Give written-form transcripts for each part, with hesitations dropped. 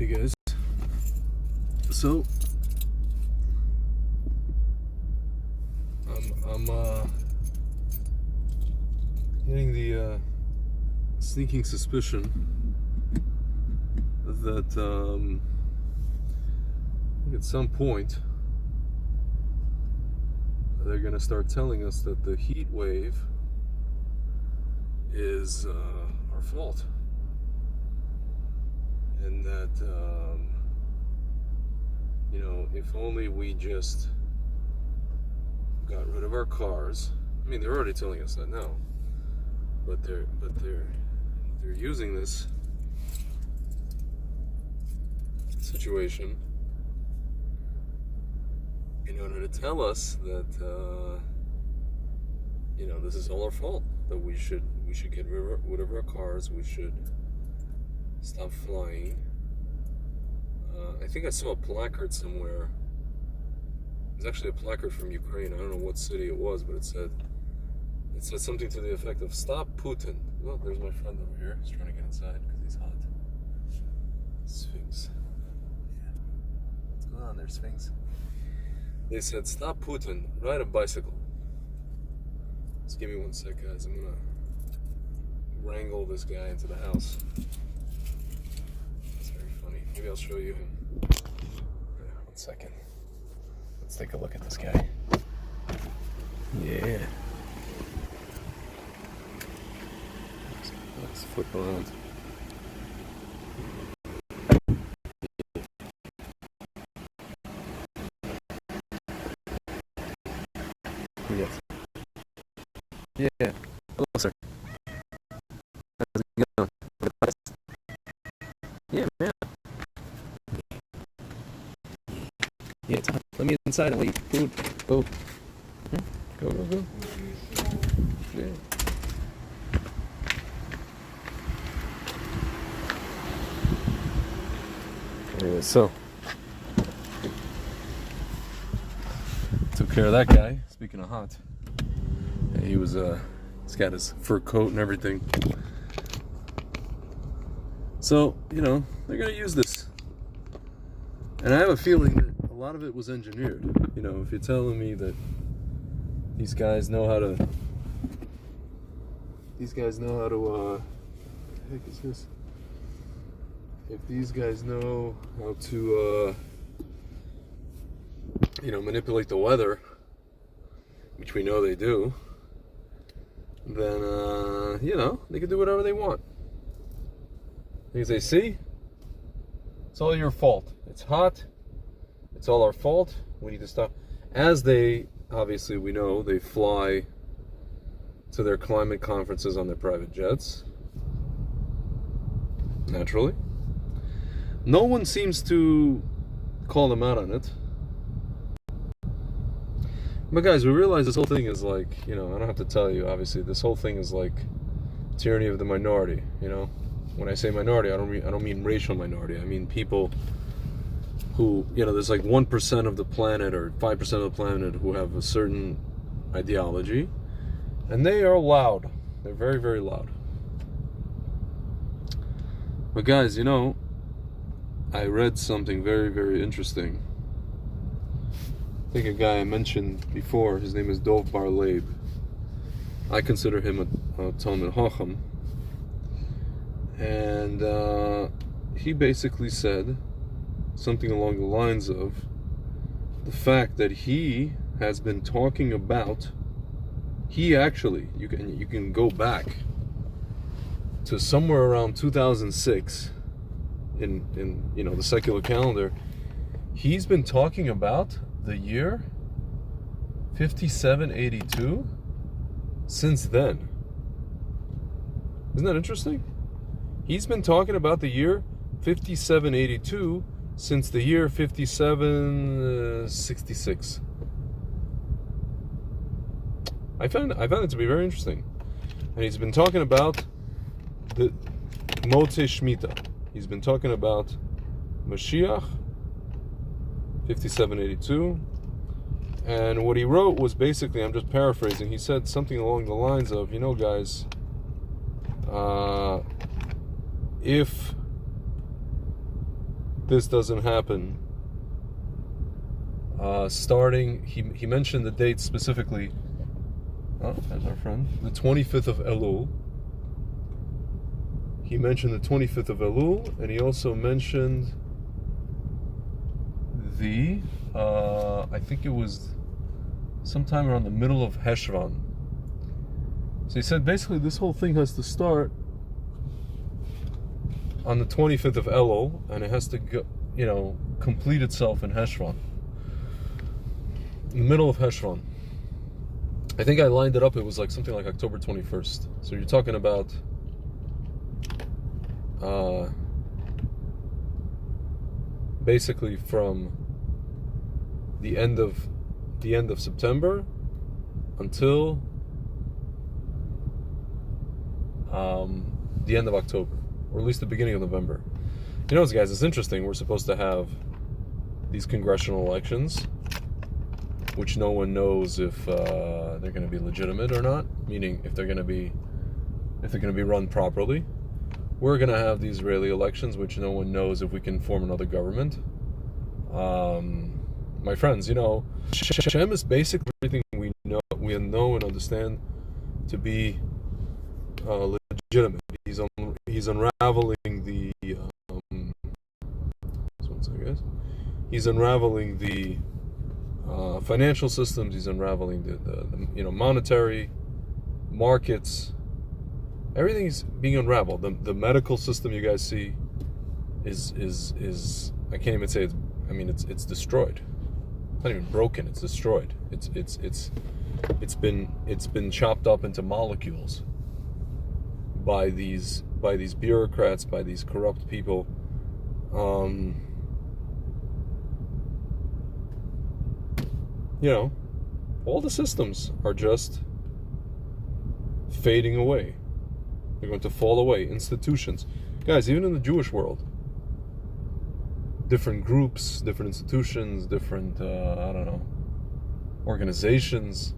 Hey guys, so I'm getting the sneaking suspicion that at some point they're gonna start telling us that the heat wave is our fault. And that, if only we just got rid of our cars. I mean, they're already telling us that now, but they're using this situation in order to tell us that this is all our fault. That we should get rid of our cars. We should stop flying. I think I saw a placard somewhere. It was actually a placard from Ukraine. I don't know what city it was, but it said something to the effect of "Stop Putin." Well, there's my friend over here. He's trying to get inside because he's hot. Sphinx. Yeah. What's going on there, Sphinx? They said, "Stop Putin. Ride a bicycle." Just give me 1 sec, guys. I'm gonna wrangle this guy into the house. Maybe I'll show you him. 1 second. Let's take a look at this guy. Yeah. Let's flip around. Yes. Yeah. Hello, sir. How's it going? Yeah, man. Yeah, it's hot. Let me inside and wait. Food. Go. Go. Yeah. Anyway, so took care of that guy. Speaking of hot, he was he's got his fur coat and everything. So they're gonna use this, and I have a feeling that a lot of it was engineered. If you're telling me that these guys know how to, what the heck is this? If these guys know how to, manipulate the weather, which we know they do, then, they can do whatever they want. Because they see, it's all your fault. It's hot. It's all our fault. We need to stop. As they, obviously we know, they fly to their climate conferences on their private jets. Naturally. No one seems to call them out on it. But guys, we realize this whole thing is like, I don't have to tell you, obviously, this whole thing is like tyranny of the minority, When I say minority, I don't mean racial minority. I mean people who, there's like 1% of the planet or 5% of the planet who have a certain ideology, and they are loud. They're very, very loud. But guys, I read something very, very interesting. I think a guy I mentioned before, his name is Dov Bar-Leib. I consider him a Talmid Chacham. And he basically said something along the lines of the fact that he has been talking about, you can go back to somewhere around 2006 in the secular calendar. He's been talking about the year 5782 since then. Isn't that interesting? He's been talking about the year 5782 since the year 5766. I found it to be very interesting. And he's been talking about the Motzei Shemitah. He's been talking about Mashiach, 5782. And what he wrote was basically, I'm just paraphrasing, he said something along the lines of, guys, if this doesn't happen, starting, he mentioned the date specifically. Oh, there's our friend. The 25th of Elul. He mentioned the 25th of Elul, and he also mentioned the, I think it was sometime around the middle of Heshvan. So he said basically this whole thing has to start on the 25th of Elul, and it has to go, complete itself in Heshvan. In the middle of Heshvan. I think I lined it up, it was like something like October 21st. So you're talking about basically from the end of September until the end of October, or at least the beginning of November. Guys, it's interesting. We're supposed to have these congressional elections, which no one knows if they're going to be legitimate or not. Meaning, if they're going to be run properly. We're going to have the Israeli elections, which no one knows if we can form another government. My friends, Hashem is basically everything we know and understand to be legitimate. He's unraveling the. He's unraveling the financial systems. He's unraveling the monetary markets. Everything's being unraveled. The medical system you guys see is I can't even say it's destroyed. It's not even broken. It's destroyed. It's been chopped up into molecules by these bureaucrats, by these corrupt people. All the systems are just fading away. They're going to fall away. Institutions. Guys, even in the Jewish world, different groups, different institutions, different, organizations,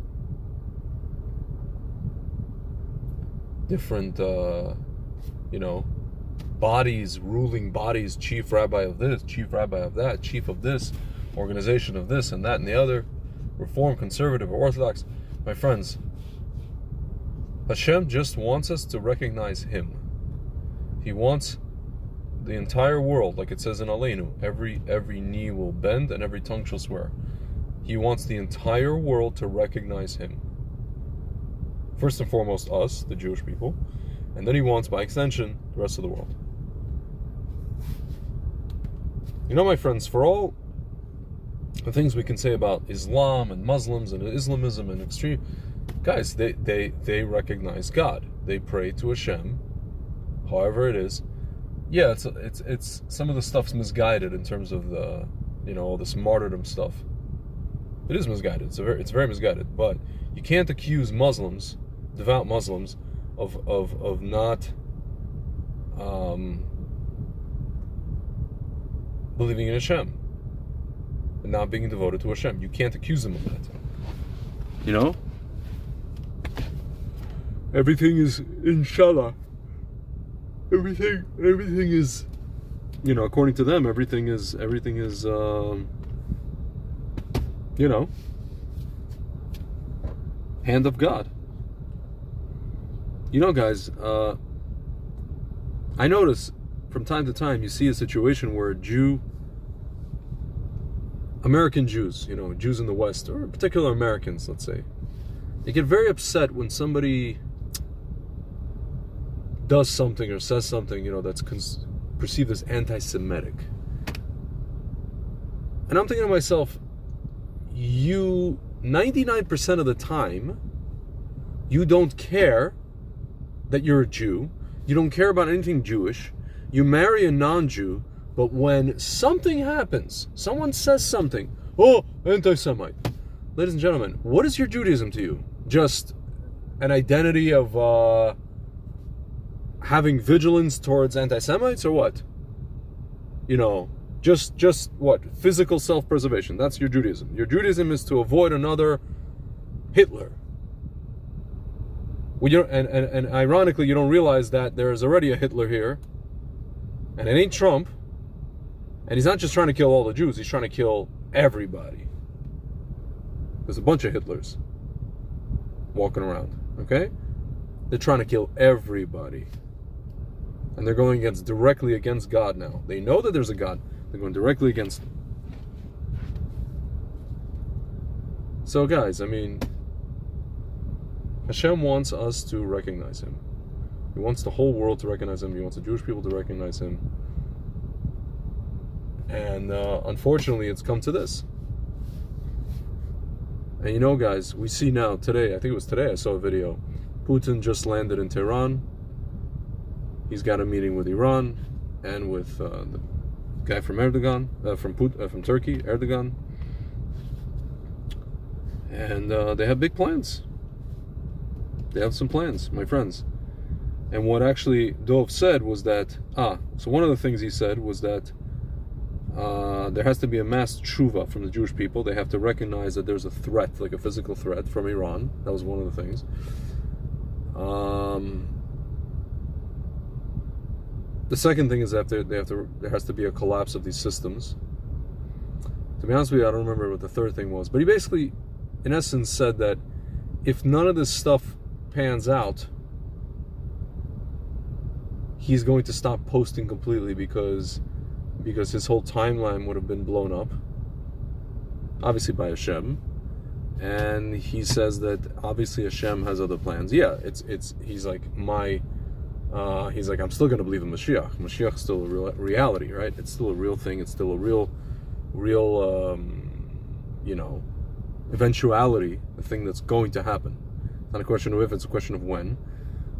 different, bodies, ruling bodies, chief rabbi of this, chief rabbi of that, chief of this, organization of this and that and the other, Reform, conservative, or Orthodox. My friends, Hashem just wants us to recognize Him. He wants the entire world, like it says in Aleinu, every knee will bend and every tongue shall swear. He wants the entire world to recognize Him. First and foremost, us, the Jewish people, and then He wants, by extension, the rest of the world. My friends, for all the things we can say about Islam and Muslims and Islamism and extreme guys, they recognize God. They pray to Hashem, however it is. Yeah, it's some of the stuff's misguided in terms of the all this martyrdom stuff. It is misguided. It's very misguided. But you can't accuse Muslims, devout Muslims, of not believing in Hashem and not being devoted to Hashem. You can't accuse them of that. Everything is inshallah. Everything is, according to them, everything is, hand of God. Guys, I notice from time to time you see a situation where American Jews, Jews in the West, or particular Americans, let's say, they get very upset when somebody does something or says something, that's perceived as anti-Semitic. And I'm thinking to myself, 99% of the time, you don't care that you're a Jew. You don't care about anything Jewish. You marry a non-Jew, but when something happens, someone says something, oh, anti-Semite. Ladies and gentlemen, what is your Judaism to you? Just an identity of having vigilance towards anti-Semites, or what? Just what? Physical self-preservation. That's your Judaism. Your Judaism is to avoid another Hitler. And ironically, you don't realize that there is already a Hitler here, and it ain't Trump. And he's not just trying to kill all the Jews, he's trying to kill everybody. There's a bunch of Hitlers walking around, okay? They're trying to kill everybody. And they're going directly against God now. They know that there's a God. They're going directly against him. So guys, I mean, Hashem wants us to recognize him. He wants the whole world to recognize him. He wants the Jewish people to recognize him. And unfortunately, it's come to this. And you know, guys, we see now, today, I think it was today, I saw a video. Putin just landed in Tehran. He's got a meeting with Iran and with the guy from Erdogan, from Turkey, Erdogan. And they have big plans. They have some plans, my friends. And what actually Dov said was that, so one of the things he said was that there has to be a mass tshuva from the Jewish people. They have to recognize that there's a threat, like a physical threat from Iran. That was one of the things. The second thing is that there has to be a collapse of these systems. To be honest with you, I don't remember what the third thing was. But he basically, in essence, said that if none of this stuff pans out, he's going to stop posting completely because his whole timeline would have been blown up, obviously by Hashem. And he says that obviously Hashem has other plans. Yeah, he's like I'm still going to believe in Mashiach. Mashiach is still a reality, right? It's still a real thing. It's still a real eventuality, a thing that's going to happen. It's not a question of if, it's a question of when.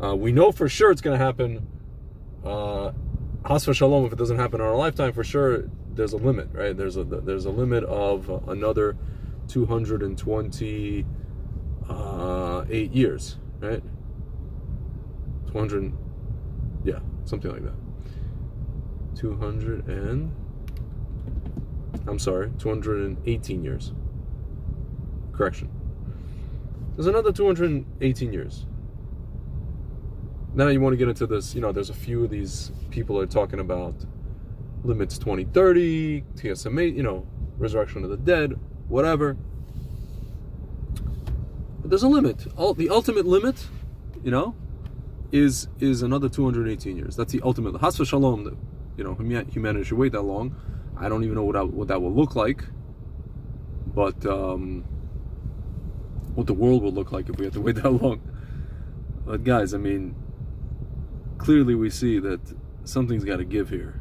We know for sure it's going to happen. Has v'shalom, if it doesn't happen in our lifetime, for sure there's a limit, right? There's a limit of another 228 years, right? 200, yeah, something like that. 218 years. Correction. There's another 218 years. Now you want to get into this, there's a few of these people are talking about limits 2030, TSM8, resurrection of the dead, whatever. But there's a limit. The ultimate limit, is another 218 years. That's the ultimate. Has v'shalom, that humanity should wait that long. I don't even know what that will look like. But what the world will look like if we have to wait that long. But guys, I mean, clearly we see that something's got to give here.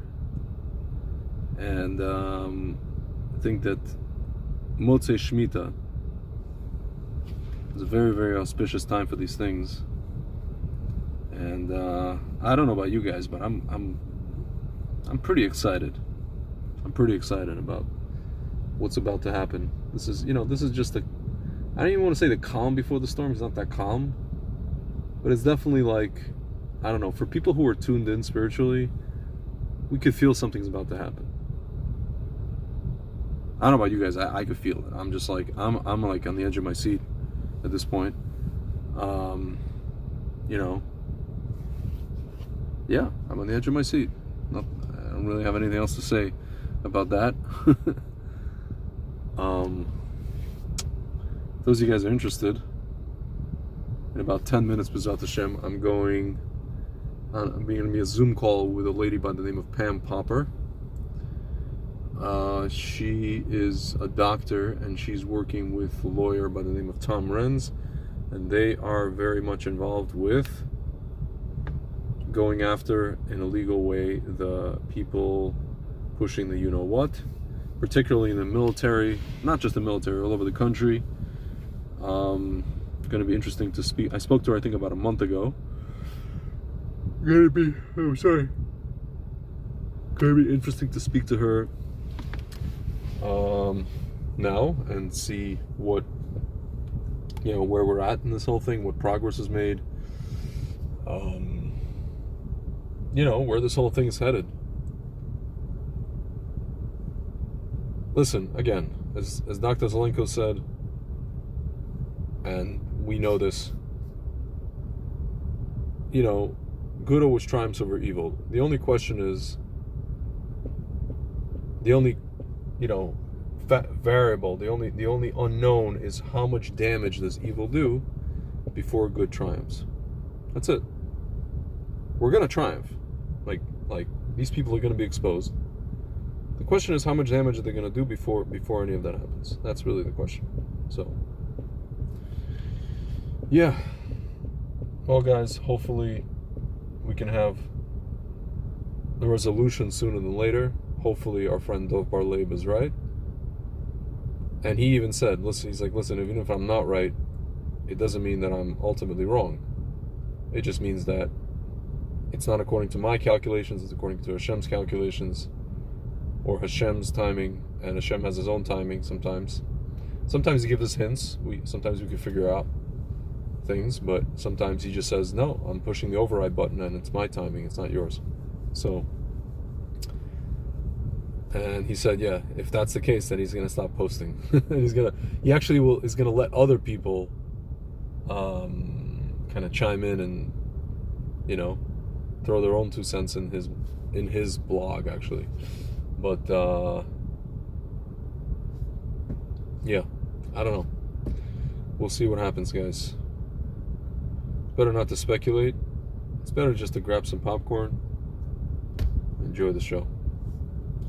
And I think that Motzei Shemitah is a very, very auspicious time for these things. And I don't know about you guys, but I'm pretty excited. I'm pretty excited about what's about to happen. This is just I don't even want to say the calm before the storm. It's not that calm, but it's definitely like, I don't know, for people who are tuned in spiritually, we could feel something's about to happen. I don't know about you guys, I could feel it. I'm just like, I'm like on the edge of my seat at this point. Yeah, I'm on the edge of my seat. I don't really have anything else to say about that. Those of you guys are interested, in about 10 minutes, B'ezrat Hashem, I'm going to be a Zoom call with a lady by the name of Pam Popper. She is a doctor and she's working with a lawyer by the name of Tom Renz, and they are very much involved with going after, in a legal way, the people pushing the you-know-what, particularly in the military, not just the military, all over the country. Going to be interesting to speak. I spoke to her, I think, about a month ago. Going to be interesting to speak to her now and see what, where we're at in this whole thing, what progress is made, where this whole thing is headed. Listen, again, as Dr. Zelenko said, and we know this, good always triumphs over evil. The only question is, The only, you know, variable, the only unknown is how much damage does evil do before good triumphs. That's it. We're gonna triumph. Like these people are gonna be exposed. The question is how much damage are they gonna do before any of that happens? That's really the question. So yeah. Well, guys, hopefully we can have the resolution sooner than later. Hopefully our friend Dov Bar-Leib is right. And he even said, listen, he's like, listen, even if I'm not right, it doesn't mean that I'm ultimately wrong. It just means that it's not according to my calculations, it's according to Hashem's calculations, or Hashem's timing, and Hashem has his own timing sometimes. Sometimes he gives us hints. Sometimes we can figure out things, but sometimes he just says, no, I'm pushing the override button and it's my timing, it's not yours. So, and he said, yeah, if that's the case, then he's going to stop posting. And he actually is going to let other people kind of chime in and, you know, throw their own 2 cents in his blog, actually. But yeah, I don't know. We'll see what happens, guys. Better not to speculate. It's better just to grab some popcorn. Enjoy the show.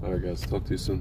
Alright, guys, talk to you soon.